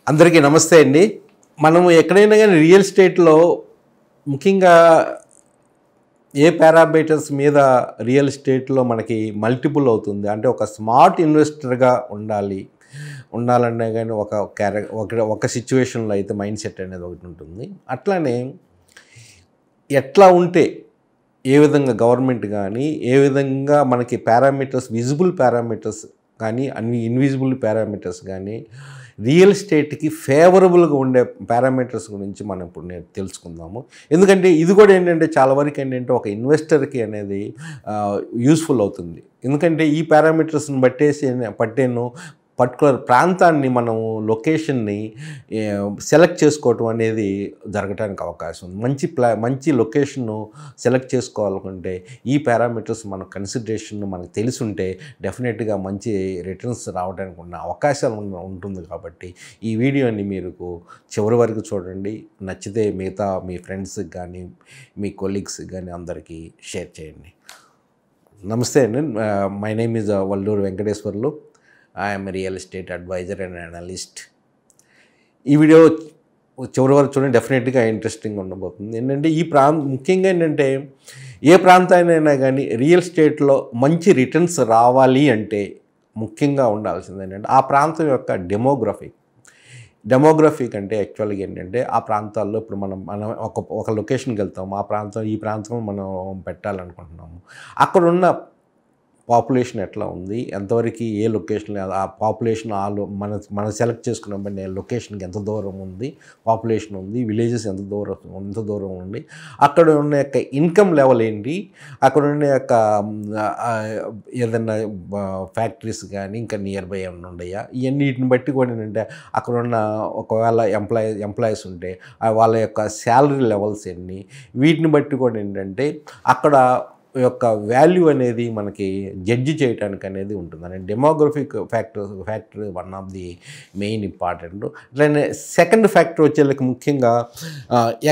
అందరికీ నమస్తే అండి. మనము ఎక్కడైనా గానీ రియల్ ఎస్టేట్‌లో ముఖ్యంగా ఏ పారామీటర్స్ మీద రియల్ ఎస్టేట్‌లో మనకి మల్టిపుల్ అవుతుంది. అంటే ఒక స్మార్ట్ ఇన్వెస్టర్‌గా ఉండాలన్నా గానీ ఒక సిట్యుయేషన్‌లో అయితే మైండ్ సెట్ అనేది ఒకటి ఉంటుంది. అట్లానే ఎట్లా ఉంటే ఏ విధంగా గవర్నమెంట్ గానీ, ఏ విధంగా మనకి పారామీటర్స్ విజిబుల్ పారామీటర్స్ కానీ, అన్ని ఇన్విజిబుల్ పారామీటర్స్ గానీ, రియల్ ఎస్టేట్‌కి ఫేవరబుల్‌గా ఉండే పారామీటర్స్ గురించి మనం ఇప్పుడు తెలుసుకుందాము. ఎందుకంటే ఇది కూడా ఏంటంటే చాలా వరకు ఏంటంటే ఒక ఇన్వెస్టర్‌కి అనేది యూజ్‌ఫుల్ అవుతుంది. ఎందుకంటే ఈ పారామీటర్స్‌ని పట్టేను పర్టిక్యులర్ ప్రాంతాన్ని మనము లొకేషన్‌ని సెలెక్ట్ చేసుకోవటం అనేది జరగటానికి అవకాశం ఉంది. మంచి లొకేషన్‌ను సెలెక్ట్ చేసుకోవాలనుకుంటే ఈ పారామీటర్స్ మన కన్సిడరేషన్ మనకు తెలిసుంటే డెఫినెట్‌గా మంచి రిటర్న్స్ రావడానికి ఉన్న అవకాశాలు ఉంటుంది కాబట్టి ఈ వీడియోని మీరు చివరి వరకు చూడండి. నచ్చితే మిగతా మీ ఫ్రెండ్స్‌కి కానీ, మీ కొలీగ్స్‌కి కానీ అందరికీ షేర్ చేయండి. నమస్తే అండి. My name is Valluru Venkateswarlu. I'm real estate adviser and analyst. ఈ వీడియో చివరి వరకు చూడండి, డెఫినెట్గా ఇంట్రెస్టింగ్ ఉండబోతుంది. ఏంటంటే ముఖ్యంగా ఏంటంటే ఏ ప్రాంతానైనా కానీ రియల్ ఎస్టేట్లో మంచి రిటర్న్స్ రావాలి అంటే ముఖ్యంగా ఉండాల్సింది ఏంటంటే ఆ ప్రాంతం యొక్క డెమోగ్రఫీ కంటే యాక్చువల్గా ఏంటంటే ఆ ప్రాంతాల్లో ఇప్పుడు మనం ఒక లొకేషన్కి వెళ్తాము. ఈ ప్రాంతం మనం పెట్టాలనుకుంటున్నాము. అక్కడున్న పాపులేషన్ ఎట్లా ఉంది, ఎంతవరకు ఏ లొకేషన్, ఆ పాపులేషన్ మనం సెలెక్ట్ చేసుకున్న లొకేషన్కి ఎంత దూరం ఉంది, పాపులేషన్ ఉంది, విలేజెస్ ఎంత దూరం ఉంది, అక్కడ ఉన్న యొక్క ఇన్కమ్ లెవెల్ ఏంటి, అక్కడ ఉన్న యొక్క ఏదన్నా ఫ్యాక్టరీస్ కానీ ఇంకా నియర్ బై ఏమైనా ఉన్నాయా, వీటిని బట్టి కూడా ఏంటంటే అక్కడ ఉన్న ఒకవేళ ఎంప్లాయీస్ ఉంటే వాళ్ళ యొక్క శాలరీ లెవెల్స్ ఎన్ని, వీటిని బట్టి కూడా ఏంటంటే అక్కడ యొక్క వాల్యూ అనేది మనకి జడ్జి చేయడానికి అనేది ఉంటుంది. అంటే demographic factor one of the main important. అట్లనే సెకండ్ ఫ్యాక్టర్ వచ్చేళ్ళకి ముఖ్యంగా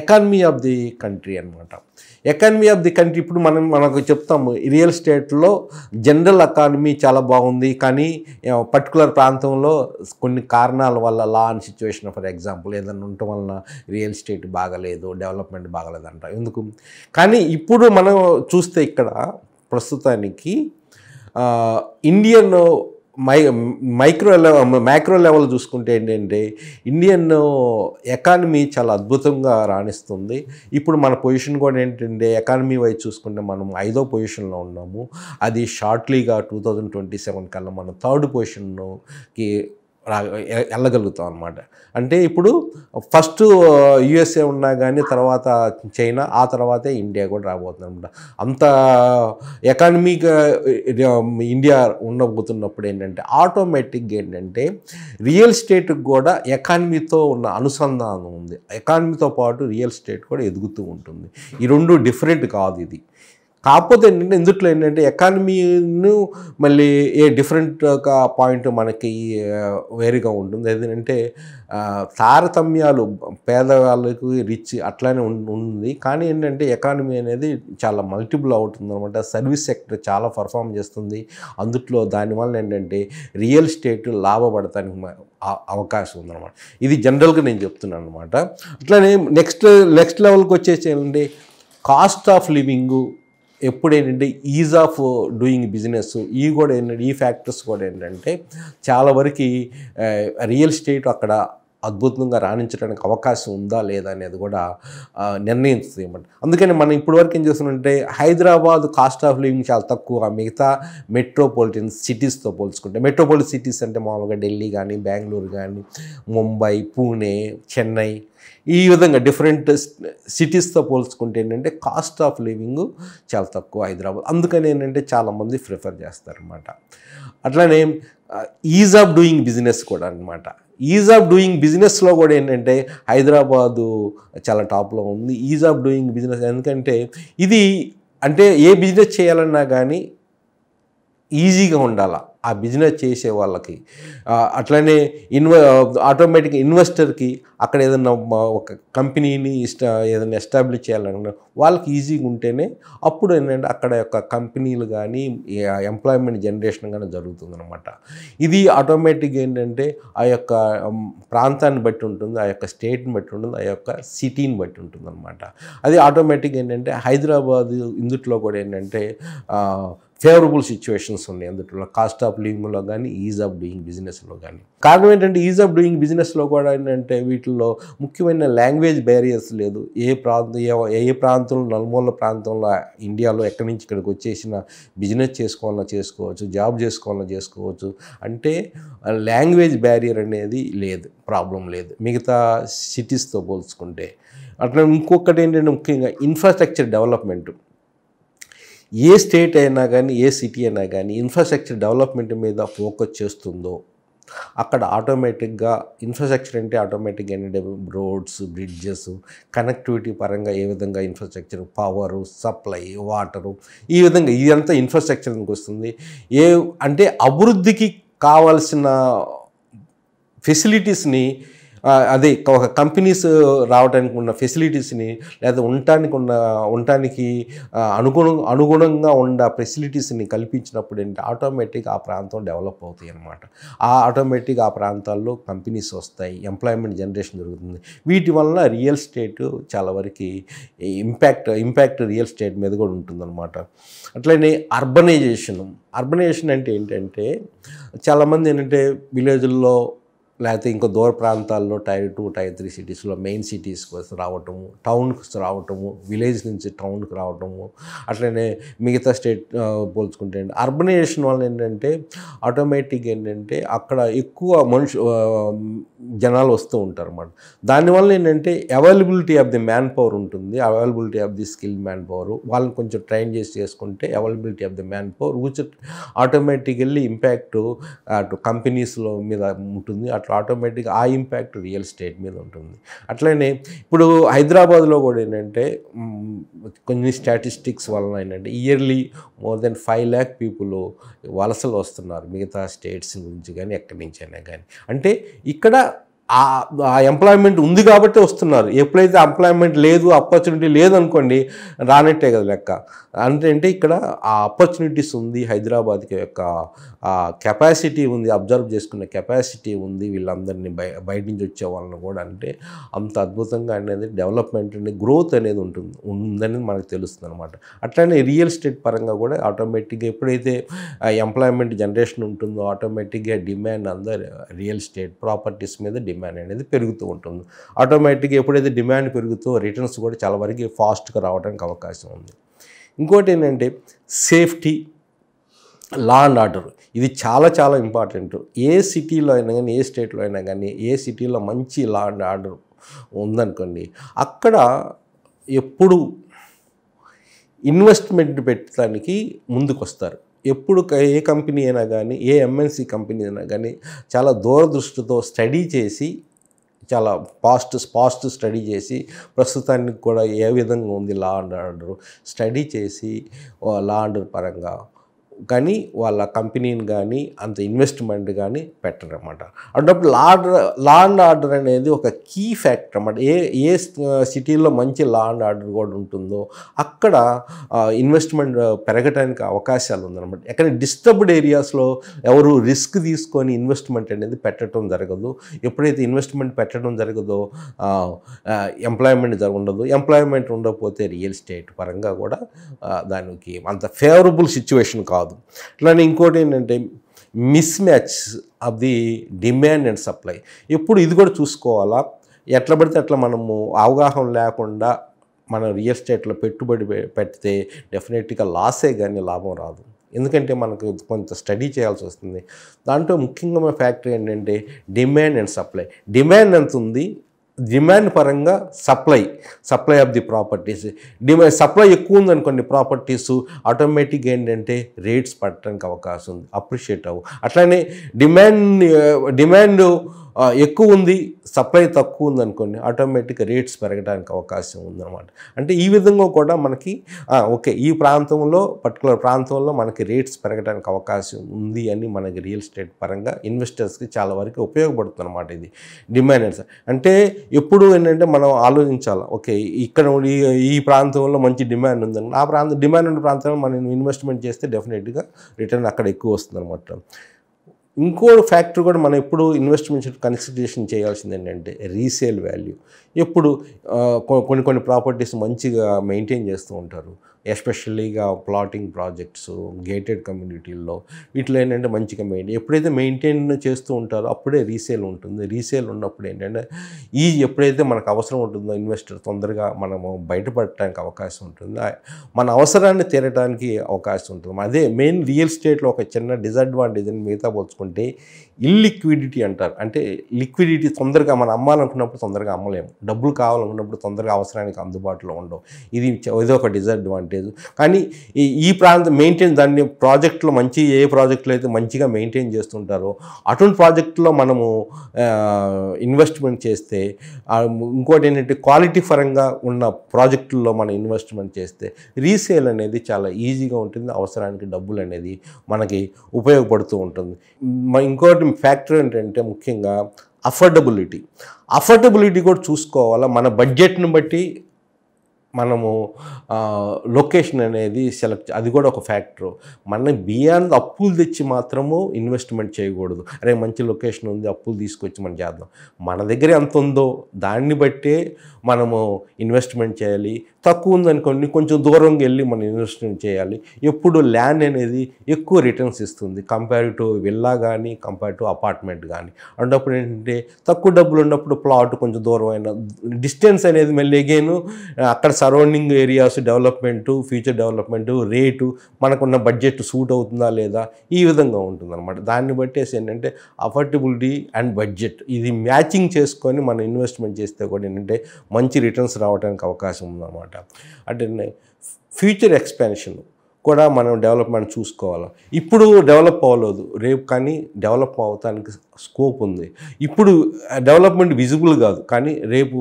ఎకానమీ ఆఫ్ ది కంట్రీ అనమాట. ఎకానమీ ఆఫ్ ది కంట్రీ ఇప్పుడు మనకు చెప్తాము రియల్ ఎస్టేట్లో జనరల్ ఎకానమీ చాలా బాగుంది, కానీ పర్టికులర్ ప్రాంతంలో కొన్ని కారణాల వల్ల law and situation for example ఏదైనా ఉండటం వలన రియల్ ఎస్టేట్ బాగలేదు, డెవలప్మెంట్ బాగలేదంట. ఎందుకు కానీ ఇప్పుడు మనం చూస్తే ఇక్కడ ప్రస్తుతానికి ఇండియన్ మైక్రో లెవెల్ చూసుకుంటే ఏంటంటే ఇండియన్ ఎకానమీ చాలా అద్భుతంగా రాణిస్తుంది. ఇప్పుడు మన పొజిషన్ కూడా ఏంటంటే ఎకానమీ వైజ్ చూసుకుంటే మనం 5వ పొజిషన్లో ఉన్నాము. అది షార్ట్లీగా 2027 కల్లా మనం 3rd పొజిషన్కి వెళ్ళగలుగుతాం అనమాట. అంటే ఇప్పుడు ఫస్ట్ యుఎస్ఏ ఉన్నా కానీ తర్వాత చైనా, ఆ తర్వాతే ఇండియా కూడా రాబోతుంది అనమాట. అంత ఎకానమీగా ఇండియా ఉండబోతున్నప్పుడు ఏంటంటే ఆటోమేటిక్గా ఏంటంటే రియల్ ఎస్టేట్కి కూడా ఎకానమీతో ఉన్న అనుసంధానం ఉంది. ఎకానమీతో పాటు రియల్ ఎస్టేట్ కూడా ఎదుగుతూ ఉంటుంది. ఈ రెండు డిఫరెంట్ కాదు. ఇది కాకపోతే ఏంటంటే ఇందుట్లో ఏంటంటే ఎకానమీను మళ్ళీ డిఫరెంట్ పాయింట్ మనకి వేరుగా ఉంటుంది. ఏంటంటే తారతమ్యాలు పేదవాళ్ళకు రిచ్ అట్లానే ఉంది. కానీ ఏంటంటే ఎకానమీ అనేది చాలా మల్టిపుల్ అవుతుంది అనమాట. సర్వీస్ సెక్టర్ చాలా పర్ఫామ్ చేస్తుంది. అందుట్లో దానివల్ల ఏంటంటే రియల్ ఎస్టేట్ లాభపడటానికి అవకాశం ఉందన్నమాట. ఇది జనరల్గా నేను చెప్తున్నాను అనమాట. అట్లానే నెక్స్ట్ లెవెల్కి వచ్చేసేయండి కాస్ట్ ఆఫ్ లివింగు, ఎప్పుడేంటంటే ఈజ్ ఆఫ్ డూయింగ్ బిజినెస్, ఈ ఫ్యాక్టర్స్ కూడా ఏంటంటే చాలా వరకు రియల్ ఎస్టేట్ అక్కడ అద్భుతంగా రాణించడానికి అవకాశం ఉందా లేదా అనేది కూడా నిర్ణయిస్తుంది అన్నమాట. అందుకని మనం ఇప్పటివరకు ఏం చేస్తున్నామంటే హైదరాబాద్ కాస్ట్ ఆఫ్ లివింగ్ చాలా తక్కువ మిగతా మెట్రోపాలిటన్ సిటీస్తో పోల్చుకుంటే. మెట్రోపాలిటన్ సిటీస్ అంటే మామూలుగా ఢిల్లీ కానీ, బెంగళూరు కానీ, ముంబై, పూణే, చెన్నై, ఈ విధంగా డిఫరెంట్ సిటీస్తో పోల్చుకుంటే ఏంటంటే కాస్ట్ ఆఫ్ లివింగ్ చాలా తక్కువ హైదరాబాద్. అందుకని ఏంటంటే చాలామంది ప్రిఫర్ చేస్తారన్నమాట. అట్లానే ఈజ్ ఆఫ్ డూయింగ్ బిజినెస్ కూడా అనమాట. ఈజ్ ఆఫ్ డూయింగ్ బిజినెస్లో కూడా ఏంటంటే హైదరాబాదు చాలా టాప్లో ఉంది. ఈజ్ ఆఫ్ డూయింగ్ బిజినెస్ ఎందుకంటే ఇది అంటే ఏ బిజినెస్ చేయాలన్నా కానీ ఈజీగా ఉండాలా. ఆ బిజినెస్ చేసే వాళ్ళకి, అట్లనే ఆటోమేటిక్ ఇన్వెస్టర్కి అక్కడ ఏదన్నా ఒక కంపెనీని ఏదైనా ఎస్టాబ్లిష్ చేయాలన్నా వాళ్ళకి ఈజీగా ఉంటేనే అప్పుడు ఏంటంటే అక్కడ యొక్క కంపెనీలు కానీ ఎంప్లాయ్మెంట్ జనరేషన్ కానీ జరుగుతుందన్నమాట. ఇది ఆటోమేటిక్గా ఏంటంటే ఆ యొక్క ప్రాంతాన్ని బట్టి ఉంటుంది, ఆ యొక్క స్టేట్ని బట్టి ఉంటుంది, ఆ యొక్క సిటీని బట్టి ఉంటుందన్నమాట. అది ఆటోమేటిక్గా ఏంటంటే హైదరాబాద్ ఇందుట్లో కూడా ఏంటంటే ఫేవరబుల్ సిచ్యువేషన్స్ ఉన్నాయి. అందులో కాస్ట్ ఆఫ్ లివింగ్లో కానీ, ఈజ్ ఆఫ్ డూయింగ్ బిజినెస్లో కానీ. కారణం ఏంటంటే ఈజ్ ఆఫ్ డూయింగ్ బిజినెస్లో కూడా ఏంటంటే వీటిల్లో ముఖ్యమైన లాంగ్వేజ్ బ్యారియర్స్ లేదు. ఏ ప్రాంతంలో నలుమూల ప్రాంతంలో ఇండియాలో ఎక్కడి నుంచి ఇక్కడికి వచ్చేసిన బిజినెస్ చేసుకోవాలన్నా చేసుకోవచ్చు, జాబ్ చేసుకోవాలన్నా చేసుకోవచ్చు. అంటే లాంగ్వేజ్ బ్యారియర్ అనేది లేదు, ప్రాబ్లం లేదు మిగతా సిటీస్తో పోల్చుకుంటే. అట్లా ఇంకొకటి ఏంటంటే ముఖ్యంగా ఇన్ఫ్రాస్ట్రక్చర్ డెవలప్మెంట్. ఏ స్టేట్ అయినా కానీ, ఏ సిటీ అయినా కానీ ఇన్ఫ్రాస్ట్రక్చర్ డెవలప్మెంట్ మీద ఫోకస్ చేస్తుందో అక్కడ ఆటోమేటిక్గా ఇన్ఫ్రాస్ట్రక్చర్ అంటే ఆటోమేటిక్గా ఏంటంటే రోడ్స్, బ్రిడ్జెస్, కనెక్టివిటీ పరంగా ఏ విధంగా ఇన్ఫ్రాస్ట్రక్చర్, పవరు, సప్లై, వాటరు, ఈ విధంగా ఇదంతా ఇన్ఫ్రాస్ట్రక్చర్కి వస్తుంది. అంటే అభివృద్ధికి కావాల్సిన ఫెసిలిటీస్ని, అదే ఒక కంపెనీస్ రావడానికి ఉన్న ఫెసిలిటీస్ని లేదా ఉండటానికి అనుగుణంగా ఉన్న ఫెసిలిటీస్ని కల్పించినప్పుడు ఏంటంటే ఆటోమేటిక్గా ఆ ప్రాంతం డెవలప్ అవుతాయి అన్నమాట. ఆటోమేటిక్గా ఆ ప్రాంతాల్లో కంపెనీస్ వస్తాయి, ఎంప్లాయ్మెంట్ జనరేషన్ జరుగుతుంది. వీటి వలన రియల్ ఎస్టేట్ చాలా వరకు ఇంపాక్ట్ రియల్ ఎస్టేట్ మీద కూడా ఉంటుందన్నమాట. అట్లనే అర్బనైజేషన్ అంటే ఏంటంటే చాలామంది ఏంటంటే విలేజ్ల్లో లేకపోతే ఇంకో దూర ప్రాంతాల్లో టైర్ 2, టైర్ 3 సిటీస్లో మెయిన్ సిటీస్కి రావటము, టౌన్కి రావటము, విలేజ్ నుంచి టౌన్కి రావటము, అట్లనే మిగతా స్టేట్ పోల్చుకుంటే అర్బనైజేషన్ వల్ల ఏంటంటే ఆటోమేటిక్గా ఏంటంటే అక్కడ ఎక్కువ జనాలు వస్తూ ఉంటారు అన్నమాట. దానివల్ల ఏంటంటే availability of the man power ఉంటుంది, availability of the skill man power. వాళ్ళని కొంచెం ట్రైన్ చేసుకుంటే availability of the man power which automatically impact అటు కంపెనీస్లో మీద ఉంటుంది. అట్లా ఆటోమేటిక్గా ఆ ఇంపాక్ట్ రియల్ ఎస్టేట్ మీద ఉంటుంది. అట్లనే ఇప్పుడు హైదరాబాద్లో కూడా ఏంటంటే కొన్ని స్టాటిస్టిక్స్ వలన ఏంటంటే yearly more than 5 lakh people వలసలు వస్తున్నారు మిగతా స్టేట్స్ నుంచి కానీ ఎక్కడి నుంచి అయినా కానీ. అంటే ఇక్కడ ఆ ఎంప్లాయ్మెంట్ ఉంది కాబట్టి వస్తున్నారు. ఎప్పుడైతే ఎంప్లాయ్మెంట్ లేదు, ఆపర్చునిటీ లేదనుకోండి రానట్టే కదా లెక్క. అంటే ఇక్కడ ఆ ఆపర్చునిటీస్ ఉంది, హైదరాబాద్కి యొక్క కెపాసిటీ ఉంది, అబ్జర్వ్ చేసుకునే కెపాసిటీ ఉంది వీళ్ళందరినీ బయట నుంచి వచ్చే వాళ్ళని కూడా. అంటే అంత అద్భుతంగా అనేది డెవలప్మెంట్ అనేది గ్రోత్ అనేది ఉందని మనకు తెలుస్తుంది అనమాట. అట్లనే రియల్ ఎస్టేట్ పరంగా కూడా ఆటోమేటిక్గా ఎప్పుడైతే ఎంప్లాయ్మెంట్ జనరేషన్ ఉంటుందో ఆటోమేటిక్గా డిమాండ్ అందరు రియల్ ఎస్టేట్ ప్రాపర్టీస్ మీద డిమాండ్ అనేది పెరుగుతూ ఉంటుంది. ఆటోమేటిక్గా ఎప్పుడైతే డిమాండ్ పెరుగుతో రిటర్న్స్ కూడా చాలా వరకు ఫాస్ట్గా రావడానికి అవకాశం ఉంది. ఇంకోటి ఏంటంటే సేఫ్టీ, లా అండ్ ఆర్డర్. ఇది చాలా ఇంపార్టెంట్. ఏ సిటీలో అయినా కానీ, ఏ స్టేట్లో అయినా కానీ, ఏ సిటీలో మంచి లా అండ్ ఆర్డర్ ఉందనుకోండి అక్కడ ఎప్పుడు ఇన్వెస్ట్మెంట్ పెట్టడానికి ముందుకు వస్తారు. ఎప్పుడు ఏ కంపెనీ అయినా కానీ, ఏ ఎంఎన్సీ కంపెనీ అయినా కానీ చాలా దూరదృష్టితో స్టడీ చేసి, చాలా ఫాస్ట్ స్టడీ చేసి ప్రస్తుతానికి కూడా ఏ విధంగా ఉంది లా అండ్ ఆర్డర్ స్టడీ చేసి లా ఆర్డర్ పరంగా కానీ వాళ్ళ కంపెనీని కానీ అంత ఇన్వెస్ట్మెంట్ కానీ పెట్టరన్నమాట. అన్నప్పుడు లా అండ్ ఆర్డర్ అనేది ఒక కీ ఫ్యాక్టర్ అన్నమాట. ఏ సిటీలో మంచి లా అండ్ ఆర్డర్ కూడా ఉంటుందో అక్కడ ఇన్వెస్ట్మెంట్ పెరగడానికి అవకాశాలు ఉందన్నమాట. ఎక్కడ డిస్టర్బ్డ్ ఏరియాస్లో ఎవరు రిస్క్ తీసుకొని ఇన్వెస్ట్మెంట్ అనేది పెట్టడం జరగదు. ఎప్పుడైతే ఇన్వెస్ట్మెంట్ పెట్టడం జరగదో ఎంప్లాయ్మెంట్ ఉండదు. ఎంప్లాయ్మెంట్ ఉండకపోతే రియల్ ఎస్టేట్ పరంగా కూడా దానికి అంత ఫేవరబుల్ సిచ్యువేషన్ కాదు. ఇట్లానే ఇంకోటి ఏంటంటే miss match of the demand and supply. ఎప్పుడు ఇది కూడా చూసుకోవాలా. ఎట్లా పడితే అట్లా మనము అవగాహన లేకుండా మనం రియల్ ఎస్టేట్లో పెట్టుబడి పెడితే డెఫినెట్గా లాసే కానీ లాభం రాదు. ఎందుకంటే మనకు కొంత స్టడీ చేయాల్సి వస్తుంది. దాంట్లో ముఖ్యంగా ఫ్యాక్టర్ ఏంటంటే డిమాండ్ అండ్ సప్లై. డిమాండ్ ఎంత ఉంది, డిమాండ్ పరంగా supply of the properties, supply ఎక్కువ ఉందనుకోండి ప్రాపర్టీస్, ఆటోమేటిక్గా ఏంటంటే రేట్స్ పడటానికి అవకాశం ఉంది, అప్రిషియేట్ అవ్వు. అట్లానే డిమాండ్ ఎక్కువ ఉంది, సప్లై తక్కువ ఉంది అనుకోండి, ఆటోమేటిక్గా రేట్స్ పెరగడానికి అవకాశం ఉందన్నమాట. అంటే ఈ విధంగా కూడా మనకి ఓకే ఈ పర్టికులర్ ప్రాంతంలో మనకి రేట్స్ పెరగడానికి అవకాశం ఉంది అని మనకి రియల్ ఎస్టేట్ పరంగా ఇన్వెస్టర్స్కి చాలా వరకు ఉపయోగపడుతుంది అన్నమాట ఇది డిమాండ్. అంటే ఎప్పుడు ఏంటంటే మనం ఆలోచించాలి, ఓకే ఇక్కడ ఈ ప్రాంతంలో మంచి డిమాండ్ ఉందని, డిమాండ్ ఉన్న ప్రాంతంలో మనం ఇన్వెస్ట్మెంట్ చేస్తే డెఫినెట్గా రిటర్న్ అక్కడ ఎక్కువ వస్తుంది అనమాట. ఇంకో ఫ్యాక్టర్ కూడా మనం ఎప్పుడు ఇన్వెస్ట్మెంట్ కన్సిడరేషన్ చేయాల్సింది ఏంటంటే రీసేల్ వాల్యూ. ఎప్పుడు కొన్ని ప్రాపర్టీస్ మంచిగా మెయింటైన్ చేస్తూ ఉంటారు, ఎస్పెషల్లీగా ప్లాటింగ్ ప్రాజెక్ట్స్, గేటెడ్ కమ్యూనిటీల్లో, వీటిలో ఏంటంటే మంచిగా ఎప్పుడైతే మెయింటైన్ చేస్తూ ఉంటారో అప్పుడే రీసేల్ ఉంటుంది. రీసేల్ ఉన్నప్పుడు ఏంటంటే ఎప్పుడైతే మనకు అవసరం ఉంటుందో ఇన్వెస్టర్ తొందరగా మనము బయటపడటానికి అవకాశం ఉంటుంది, మన అవసరాన్ని తీరడానికి అవకాశం ఉంటుంది. అదే మెయిన్ రియల్ ఎస్టేట్లో ఒక చిన్న డిసడ్వాంటేజ్ అని మిగతా పోల్చుకుంటే ఇల్లిక్విడిటీ అంటారు. అంటే లిక్విడిటీ తొందరగా మనం అమ్మాలనుకున్నప్పుడు తొందరగా అమ్మలేము, డబ్బులు కావాలనుకున్నప్పుడు తొందరగా అవసరానికి అందుబాటులో ఉండవు. ఇది ఒక డిసడ్వాంటేజ్. కానీ ఈ ప్రాంతం దాన్ని ప్రాజెక్టులో ఏ ప్రాజెక్టులో అయితే మంచిగా మెయింటైన్ చేస్తుంటారో అటువంటి ప్రాజెక్టులో మనము ఇన్వెస్ట్మెంట్ చేస్తే, ఇంకోటి ఏంటంటే క్వాలిటీ పరంగా ఉన్న ప్రాజెక్టుల్లో మనం ఇన్వెస్ట్మెంట్ చేస్తే రీసేల్ అనేది చాలా ఈజీగా ఉంటుంది, అవసరానికి డబ్బులు అనేది మనకి ఉపయోగపడుతూ ఉంటుంది. ఇంకోటి ఫ్యాక్టర్ ఏంటంటే ముఖ్యంగా అఫోర్డబిలిటీ కూడా చూసుకోవాలా. మన బడ్జెట్ని బట్టి మనము లొకేషన్ అనేది అది కూడా ఒక ఫ్యాక్టరు. మనం బియాండ్ అప్పులు తెచ్చి మాత్రము ఇన్వెస్ట్మెంట్ చేయకూడదు. అరే మంచి లొకేషన్ ఉంది, అప్పులు తీసుకొచ్చి మనం చేద్దాం. మన దగ్గర ఎంత ఉందో దాన్ని బట్టే మనము ఇన్వెస్ట్మెంట్ చేయాలి. తక్కువ ఉందనుకోండి కొంచెం దూరంగా వెళ్ళి మనం ఇన్వెస్ట్మెంట్ చేయాలి. ఎప్పుడు ల్యాండ్ అనేది ఎక్కువ రిటర్న్స్ ఇస్తుంది కంపేర్ టు విల్లా కానీ, కంపేర్ టు అపార్ట్మెంట్ కానీ. అన్నప్పుడు ఏంటంటే తక్కువ డబ్బులు ఉన్నప్పుడు ప్లాట్ కొంచెం దూరమైన డిస్టెన్స్ అనేది మళ్ళీ అగైన్ అక్కడ surrounding areas development, future development, rate, మనకున్న బడ్జెట్ సూట్ అవుతుందా లేదా, ఈ విధంగా ఉంటుందన్నమాట. దాన్ని బట్టేసి ఏంటంటే అఫోర్డబిలిటీ అండ్ బడ్జెట్ ఇది మ్యాచింగ్ చేసుకొని మనం ఇన్వెస్ట్మెంట్ చేస్తే కూడా ఏంటంటే మంచి రిటర్న్స్ రావడానికి అవకాశం ఉందన్నమాట. అంటే ఫ్యూచర్ ఎక్స్పాన్షన్ కూడా మనం డెవలప్మెంట్ చూసుకోవాలి. ఇప్పుడు డెవలప్ అవ్వలేదు, రేపు కానీ డెవలప్ అవటానికి స్కోప్ ఉంది. ఇప్పుడు డెవలప్మెంట్ విజిబుల్ కాదు, కానీ రేపు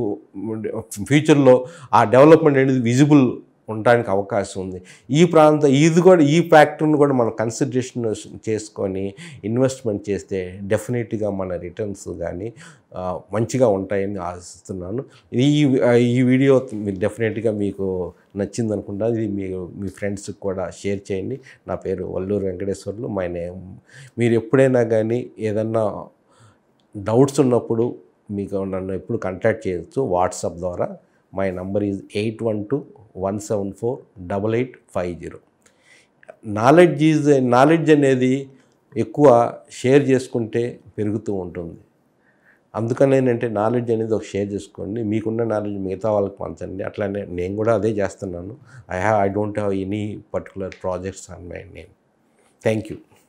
ఫ్యూచర్లో ఆ డెవలప్మెంట్ అనేది విజిబుల్ ఉండడానికి అవకాశం ఉంది. ఈ ఫ్యాక్టర్ని కూడా మనం కన్సిడరేషన్ చేసుకొని ఇన్వెస్ట్మెంట్ చేస్తే డెఫినెట్గా మన రిటర్న్స్ కానీ మంచిగా ఉంటాయని ఆశిస్తున్నాను. ఈ వీడియో డెఫినెట్గా మీకు నచ్చింది అనుకుంటా. ఇది మీ ఫ్రెండ్స్కి కూడా షేర్ చేయండి. నా పేరు వల్లూరు వెంకటేశ్వర్లు. మీరు ఎప్పుడైనా కానీ ఏదన్నా డౌట్స్ ఉన్నప్పుడు మీకు నన్ను ఎప్పుడు కాంటాక్ట్ చేయొచ్చు వాట్సాప్ ద్వారా. My number is 8121748850. నాలెడ్జ్ అనేది ఎక్కువ షేర్ చేసుకుంటే పెరుగుతూ ఉంటుంది. అందుకని ఏంటంటే నాలెడ్జ్ అనేది ఒక షేర్ చేసుకోండి, మీకున్న నాలెడ్జ్ మిగతా వాళ్ళకి పంచండి. అట్లానే నేను కూడా అదే చేస్తున్నాను. I don't have any particular projects on my name. Thank you.